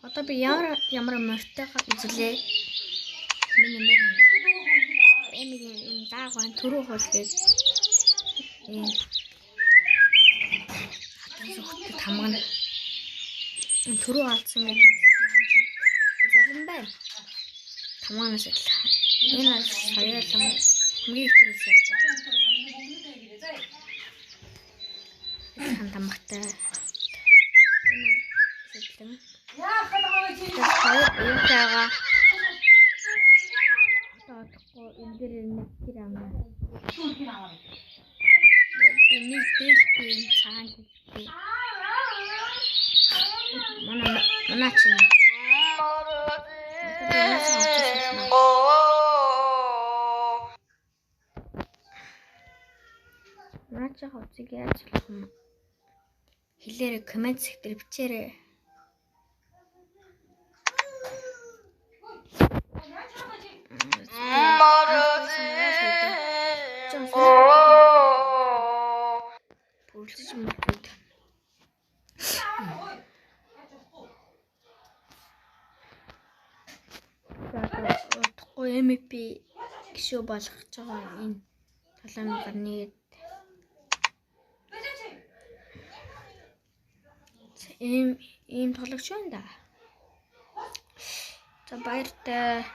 Одоо би ямар мортойгоо үзлээ. Эмигийн даагван түрүү хуулгээд ийм хатан тамгана. Түрүү алдсан гэдэг залан байна. Тамганаас л энэ саяалан хамгийн ихтрүүлсэн. Хан тамгатай. Энэ сэтлэн. Яахаа энэ дээр нэг тэр амна. Энийг дэвтэн цаана гэдэг. Манай чинь. Наач хавцыг яаж болох юм? Хэлээрээ комент сектор бичээрэй. MP гişүү болгож байгаа энэ 7,100 ийм тоглогч байна да. За баяртай.